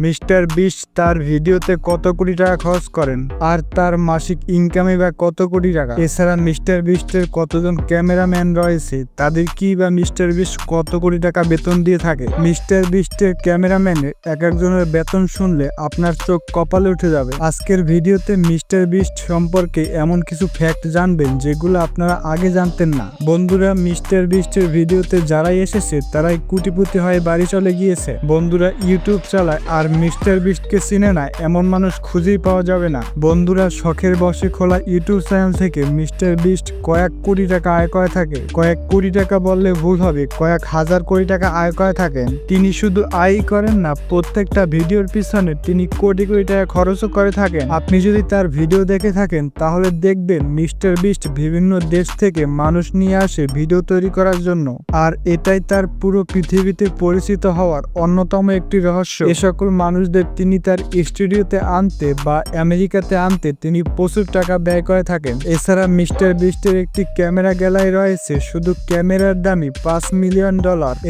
Mister beast তার ভিডিওতে কত কোটি টাকা খরচ করেন আর তার মাসিক ইনকামে বা কত কোটি টাকা। এছাড়া মিস্টার বিস্টের কতজন ক্যামেরাম্যান রয়েছে, তাদের কি বা মিস্টার বিস্ট কত কোটি টাকা বেতন দিয়ে থাকে। মিস্টার বিস্টের ক্যামেরাম্যানের এক একজনের বেতন শুনলে আপনার চোখ কপালে উঠে যাবে। আজকের ভিডিওতে মিস্টার বিস্ট সম্পর্কে এমন কিছু ফ্যাক্ট জানবেন যেগুলো আপনারা আগে জানতেন না। বন্ধুরা, মিস্টার বিস্টের ভিডিওতে যারাই এসেছে তারাই কোটিপতি হয়ে বাড়ি চলে গিয়েছে। বন্ধুরা, ইউটিউব চালায় আর মিস্টার বিস্টকে চিনে না এমন মানুষ খুঁজেই পাওয়া যাবে না। বন্ধুরা, শখের বশে খোলা ইউটিউব চ্যানেল থেকে মিস্টার বিস্ট কয়েক কোটি টাকা আয় করে থাকে। কয়েক কোটি টাকা বললে ভুল হবে, কয়েক হাজার কোটি টাকা আয় করে থাকেন। তিনি শুধু আয় করেন না, প্রত্যেকটা ভিডিওর পিছনে তিনি কোটি কোটি টাকা খরচও করে থাকেন। আপনি যদি তার ভিডিও দেখে থাকেন তাহলে দেখবেন মিস্টার বিস্ট বিভিন্ন দেশ থেকে মানুষ নিয়ে আসে ভিডিও তৈরি করার জন্য, আর এটাই তার পুরো পৃথিবীতে পরিচিত হওয়ার অন্যতম একটি রহস্য। এ সকল মানুষদের তিনি তার স্টুডিওতে আনতে বা আমেরিকাতে আনতে তিনি প্রচুর টাকা ব্যয় করে থাকেন। এছাড়া মিস্টার বিস্টের একটি ক্যামেরা গ্যালারি রয়েছে, শুধু ক্যামেরার দামই $5 মিলিয়ন।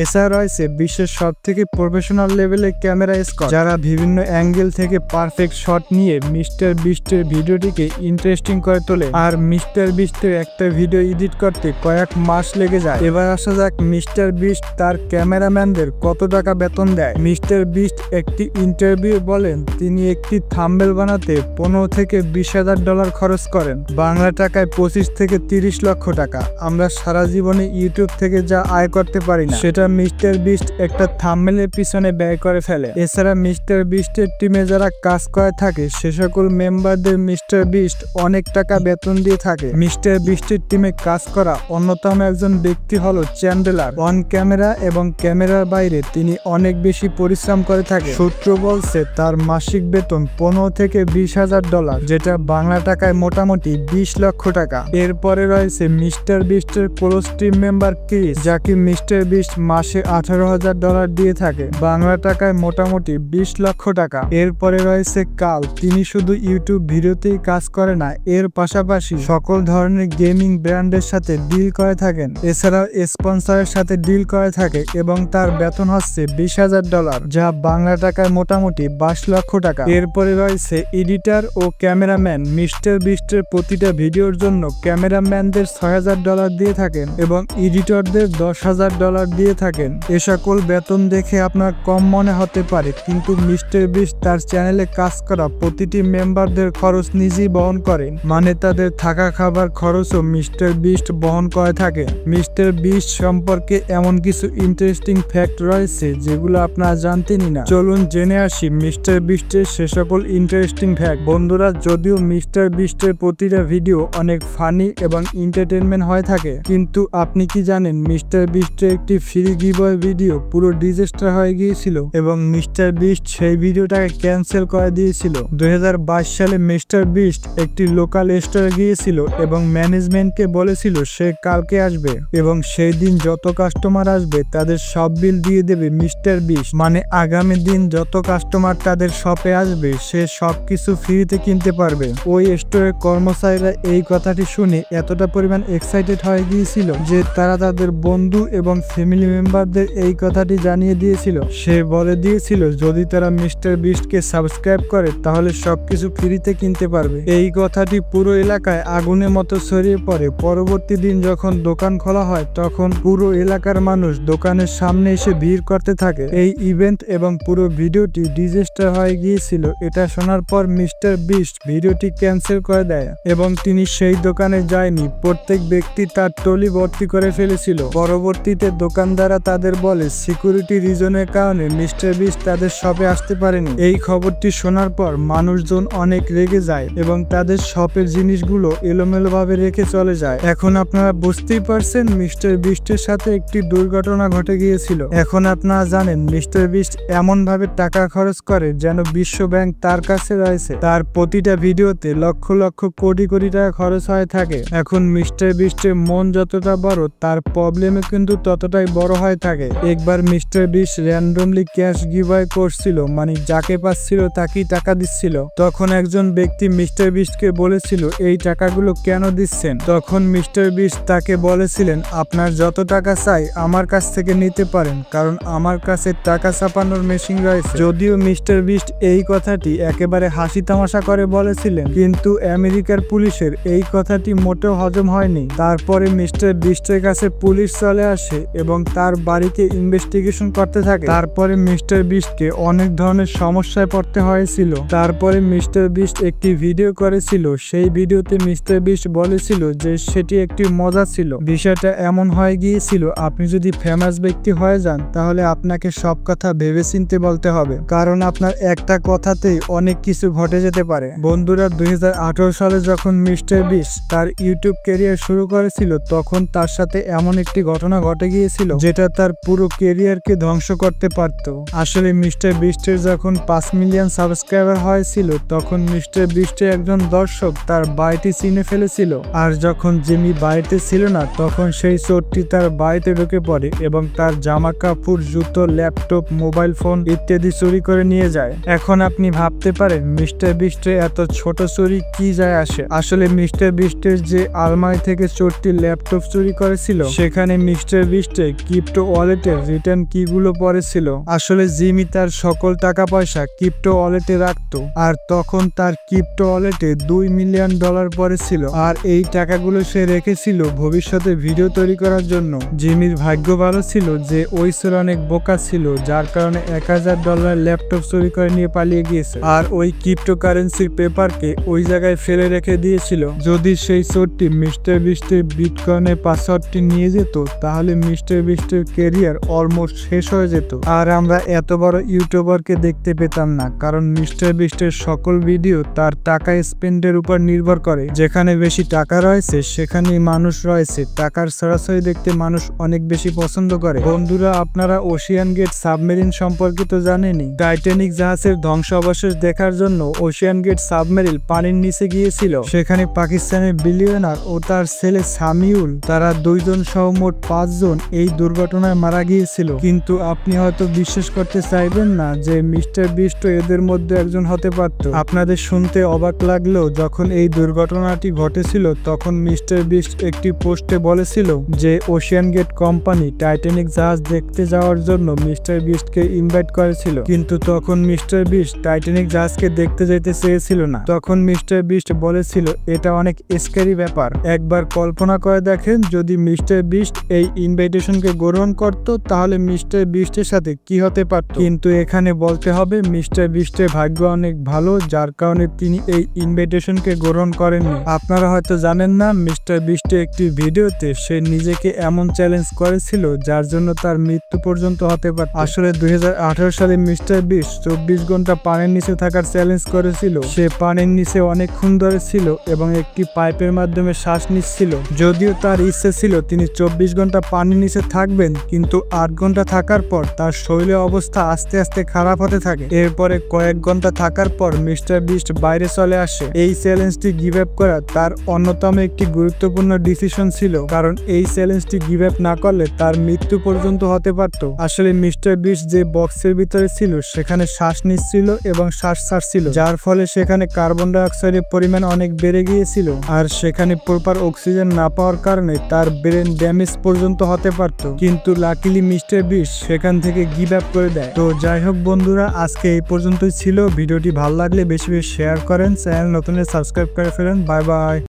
এছাড়া রয়েছে বিশ্বের সব থেকে প্রফেশনাল লেভেলের ক্যামেরা স্কোয়াড, যারা বিভিন্ন অ্যাঙ্গেল থেকে পারফেক্ট শট নিয়ে মিস্টার বিস্টের ভিডিওটিকে ইন্টারেস্টিং করে তোলে। আর মিস্টার বিস্টের একটা ভিডিও এডিট করতে কয়েক মাস লেগে যায়। এবার আসা যাক মিস্টার বিস্ট তার ক্যামেরাম্যানদের কত টাকা বেতন দেয়। মিস্টার বিস্ট একটি ইন্টারভিউ বলেন তিনি একটি থাম্বনেল বানাতে $15,000 থেকে $20,000 খরচ করেন, বাংলা টাকায় 25 থেকে 30 লক্ষ টাকা। আমরা সারা জীবনে ইউটিউব থেকে যা আয় করতে পারি না সেটা মিস্টার বিস্ট একটা থাম্বনেলের পিছনে ব্যয় করে ফেলে। এছাড়া মিস্টার বিস্টের টিমে যারা কাজ করে থাকে সে সকল মেম্বারদের মিস্টার বিস্ট অনেক টাকা বেতন দিয়ে থাকে। মিস্টার বিস্টের টিমে কাজ করা অন্যতম একজন ব্যক্তি হলো চ্যান্ডেলার। অন ক্যামেরা এবং ক্যামেরার বাইরে তিনি অনেক বেশি পরিশ্রম করে থাকে। সূত্র বলছে তার মাসিক বেতন $15,000 থেকে $20,000, যেটা বাংলা টাকায় মোটামুটি 20 লক্ষ টাকা। এরপরে রয়েছে মিস্টার বিস্টের ক্লোজ টিম মেম্বার ক্রিস, যাকে মিস্টার বিস্ট মাসে $18,000 দিয়ে থাকে, বাংলা টাকায় মোটামুটি 20 লক্ষ টাকা। এরপরে রয়েছে কাল, তিনি শুধু ইউটিউব ভিডিওতেই কাজ করে না, এর পাশাপাশি সকল ধরনের গেমিং ব্র্যান্ডের সাথে ডিল করে থাকেন। এছাড়াও স্পন্সরের সাথে ডিল করে থাকে এবং তার বেতন হচ্ছে $20,000, যা বাংলা টাকায় মোটামুটি 22 লক্ষ টাকা। এরপরে রয়েছে এডিটর ও ক্যামেরাম্যান। মিস্টার বিস্টের প্রতিটা ভিডিওর জন্য ক্যামেরাম্যানদের $6,000 দিয়ে থাকেন এবং এডিটরদের $10,000 দিয়ে থাকেন। এ সকল বেতন দেখে আপনার কম মনে হতে পারে, কিন্তু মিস্টার বিস্ট তার চ্যানেলে কাজ করা প্রতিটি মেম্বারদের খরচ নিজেই বহন করেন, মানে তাদের থাকা খাবার খরচও মিস্টার বিস্ট বহন করে থাকে। মিস্টার বিস্ট সম্পর্কে এমন কিছু ইন্টারেস্টিং ফ্যাক্ট রয়েছে যেগুলো আপনারা জানতেনই না। চলুন জেনে আসি মিস্টার বিস্টের সে সকল ইন্টারেস্টিং ফ্যাক্ট। বন্ধুরা, যদিও মিস্টার বিস্টের প্রতিটা ভিডিও অনেক ফানি এবং এন্টারটেইনমেন্ট হয়ে থাকে, কিন্তু আপনি কি জানেন মিস্টার বিস্টের একটি ফ্রি গিভঅ্যাওয়ে ভিডিও পুরো ডিজাস্টার হয়ে গিয়েছিল এবং মিস্টার বিস্ট সেই ভিডিওটাকে ক্যান্সেল করে দিয়েছিল। 2022 সালে মিস্টার বিস্ট একটি লোকাল স্টোরে গিয়েছিল এবং ম্যানেজমেন্টকে বলেছিল সে কালকে আসবে এবং সেই দিন যত কাস্টমার আসবে তাদের সব বিল দিয়ে দেবে মিস্টার বিস্ট, মানে আগামী দিন যত কাস্টমার তাদের শপে আসবে সে সবকিছু ফ্রিতে কিনতে পারবে। ওই স্টোরের কর্মচারীরা এই কথাটি শুনে এতটা পরিমাণ এক্সাইটেড হয়ে গিয়েছিল যে তারা তাদের বন্ধু এবং ফ্যামিলি মেম্বারদের এই কথাটি জানিয়ে দিয়েছিল। সে বলে দিয়েছিল যদি তারা মিস্টার বিস্টকে সাবস্ক্রাইব করে তাহলে সবকিছু ফ্রিতে কিনতে পারবে। এই কথাটি পুরো এলাকায় আগুনের মতো ছড়িয়ে পড়ে। পরবর্তী দিন যখন দোকান খোলা হয় তখন পুরো এলাকার মানুষ দোকানের সামনে এসে ভিড় করতে থাকে। এই ইভেন্ট এবং পুরো ভিডিওটি ডিজাস্টার হয়ে গিয়েছিল। এটা শোনার পর মিস্টার বিস্ট ভিডিওটি ক্যান্সেল করে দেয় এবং তিনি সেই দোকানে যায়নি। প্রত্যেক ব্যক্তি তার টলি ভর্তি করে ফেলেছিল। পরবর্তীতে দোকানদাররা তাদের বলে সিকিউরিটি রিজনের কারণে মিস্টার বিস্ট তাদের শপে আসতে পারেনি। এই খবরটি শোনার পর মানুষজন অনেক রেগে যায় এবং তাদের শপের জিনিসগুলো এলোমেলোভাবে রেখে চলে যায়। এখন আপনারা বুঝতেই পারছেন মিস্টার বিস্টের সাথে একটি দুর্ঘটনা ঘটে গিয়েছিল। এখন আপনারা জানেন মিস্টার বিস্ট এমন ভাবে টাকা খরচ করে যেন বিশ্ব ব্যাংক তার কাছে রয়েছে। তার প্রতিটা ভিডিওতে লক্ষ লক্ষ কোটি কোটি টাকা খরচ হয়ে থাকে। এখন মিস্টার বিস্টের মন যতটা বড় তার প্রবলেমও কিন্তু ততটাই বড় হয়ে থাকে। একবার mister beast randomly cash giveaway করছিল, মানে যাকে পাচ্ছিল তাকেই টাকা দিচ্ছিল। তখন একজন ব্যক্তি মিস্টার বিস্টকে বলেছিল এই টাকাগুলো কেন দিচ্ছেন? তখন মিস্টার বিস্ট তাকে বলেছিলেন আপনার যত টাকা চাই আমার কাছ থেকে নিতে পারেন, কারণ আমার কাছে টাকা ছাপানোর মেশিন রয়েছে। যদিও মিস্টার বিস্ট এই কথাটি একেবারে হাসি তামাশা করে বলেছিলেন, কিন্তু আমেরিকার পুলিশের এই কথাটি মোটেও হজম হয়নি। তারপরে মিস্টার বিস্টের কাছে পুলিশ চলে আসে এবং তার বাড়িতে ইনভেস্টিগেশন করতে থাকে। তারপরে মিস্টার বিস্টকে অনেক ধরনের সমস্যায় পড়তে হয়েছিল। তারপরে মিস্টার বিস্ট একটি ভিডিও করেছিল। সেই ভিডিওতে মিস্টার বিস্ট বলেছিল যে সেটি একটি মজা ছিল। বিষয়টা এমন হয়ে গিয়েছিল, আপনি যদি ফেমাস ব্যক্তি হয়ে যান তাহলে আপনাকে সব কথা ভেবেচিন্তে বলতে হবে, কারণ আপনার একটা কথাতেই অনেক কিছু ঘটে যেতে পারে। বন্ধুরা, 2018 সালে যখন মিস্টার বিস্ট তার ইউটিউব ক্যারিয়ার শুরু করেছিল তখন তার সাথে এমন একটি ঘটনা ঘটে গিয়েছিল যেটা তার পুরো ক্যারিয়ারকে ধ্বংস করতে পারত। আসলে মিস্টার বিস্টের যখন 5 মিলিয়ন সাবস্ক্রাইবার হয়েছিল তখন মিস্টার বিস্টের একজন দর্শক তার বাড়িটি চিনে ফেলেছিল। আর যখন জিমি বাড়িতে ছিল না তখন সেই চোরটি তার বাড়িতে ঢুকে পড়ে এবং তার জামা কাপড়, জুতো, ল্যাপটপ, মোবাইল ফোন ইত্যাদি চুরি করে নিয়ে যায়। এখন আপনি ভাবতে পারেন মিস্টার বিস্টের এত ছোট চুরি কি যায় আসে। আসলে মিস্টার বিস্টের যে আলমারি থেকে চোরটি ল্যাপটপ চুরি করেছিল সেখানে মিস্টার বিস্টের ক্রিপ্টো ওয়ালেটের রিটার্ন কিগুলো পড়েছিল। আসলে জিমি তার সকল টাকা পয়সা ক্রিপ্টো ওয়ালেটে রাখতো, আর তখন তার ক্রিপ্টো ওয়ালেটে $2 মিলিয়ন পড়েছিল। আর এই টাকাগুলো সে রেখেছিল ভবিষ্যতে ভিডিও তৈরি করার জন্য। জিমির ভাগ্য ভালো ছিল যে ওই চোর অনেক বোকা ছিল, যার কারণে $1000 ল্যাপটপ চুরি করে নিয়ে পালিয়ে গিয়েছে আর ওই ক্রিপ্টোকারেন্সির পেপারকে ওই জায়গায় ফেলে রেখে দিয়েছিল। যদি সেই চোরটি মিস্টার বিস্টের বিটকয়েনের পাসওয়ার্ডটি নিয়ে যেত তাহলে মিস্টার বিস্টের ক্যারিয়ার অলমোস্ট শেষ হয়ে যেত, আর আমরা এত বড় ইউটিউবারকে দেখতে পেতাম না। কারণ মিস্টার বিস্টের সকল ভিডিও তার টাকা স্পেন্ডের উপর নির্ভর করে। যেখানে বেশি টাকা রয়েছে সেখানেই মানুষ রয়েছে। টাকার সরাসরি দেখতে মানুষ অনেক বেশি পছন্দ করে। বন্ধুরা, আপনারা ওশিয়ান গেট সাবমেরিন সম্পর্কে তো জানেনই। টাইটানিক জাহাজের ধ্বংসাবশেষ দেখার জন্য ওশিয়ান গেট সাবমেরিন পানির নিচে গিয়েছিল। সেখানে পাকিস্তানের বিলিয়নার ও তার ছেলে সামিউল, তারা 2 জন সহ মোট 5 জন এই দুর্ঘটনায় মারা গিয়েছিল। কিন্তু আপনি হয়তো বিশ্বাস করতে চাইবেন না যে মিস্টার বিস্ট এদের মধ্যে একজন হতে পারত। আপনাদের শুনতে অবাক লাগলেও যখন এই দুর্ঘটনাটি ঘটেছিল তখন মিস্টার বিস্ট একটি পোস্টে বলেছিল যে ওশিয়ান গেট কোম্পানি টাইটানিক জাহাজ দেখতে যাওয়ার জন্য মিস্টার বিস্টকে ইনভাইট করেছিল, কিন্তু তখন মিস্টার বিস্ট টাইটানিক জাহাজকে দেখতে যেতে চেয়েছিল না। তখন মিস্টার বিস্ট বলেছিল এটা অনেক স্ক্যারি ব্যাপার। একবার কল্পনা করে দেখেন যদি মিস্টার বিস্ট এই ইনভাইটেশনকে গ্রহণ করত তাহলে মিস্টার বিস্টের সাথে কি হতে পারত। কিন্তু এখানে বলতে হবে মিস্টার বিস্টের ভাগ্য অনেক ভালো, যার কারণে তিনি এই ইনভাইটেশনকে গ্রহণ করেননি। আপনারা হয়তো জানেন না মিস্টার বিস্টের একটি ভিডিওতে সে নিজেকে এমন চ্যালেঞ্জ করেছিল যার জন্য তার মৃত্যু পর্যন্ত হতে পারত। আসলে 2018 সালে মিস্টার বিস্ট 24 ঘন্টা পানির নিচে থাকার চ্যালেঞ্জ করেছিল। সে পানির নিচে অনেকক্ষণ ধরে ছিল এবং একটি পাইপের মাধ্যমে শ্বাস নিচ্ছিল। যদিও তার ইচ্ছে ছিল তিনি 24 ঘন্টা পানির নিচে থাকবেন, কিন্তু 8 ঘন্টা থাকার পর তার শরীরের অবস্থা আস্তে আস্তে খারাপ হতে থাকে। এরপরে কয়েক ঘন্টা থাকার পর মিস্টার বিস্ট বাইরে চলে আসে। এই চ্যালেঞ্জটি গিভ আপ করা তার অন্যতম একটি গুরুত্বপূর্ণ ডিসিশন ছিল, কারণ এই চ্যালেঞ্জটি গিভ আপ না করলে তার মৃত্যু পর্যন্ত হতে পারত। আসলে মিস্টার বিস্ট যে বক্সের ভিতরে ছিল সেখানে শ্বাস নিচ্ছিল এবং শ্বাস ছাড়ছিল, যার ফলে সেখানে কার্বন ডাই অক্সাইডের পরিমাণ অনেক বেড়ে গিয়েছিল। আর সেখানে প্রপার অক্সিজেন না পাওয়ার কারণে তার ব্রেন ড্যামেজ পর্যন্ত হতে পারত। কিন্তু লাকিলি মিস্টার বিস্ট সেখান থেকে গিভ আপ করে দেয়। তো যাই হোক বন্ধুরা, আজকে এই পর্যন্তই ছিল। ভিডিওটি ভালো লাগলে বেশি বেশি শেয়ার করেন, চ্যানেল নতুন সাবস্ক্রাইব করে ফেলেন। Bye bye.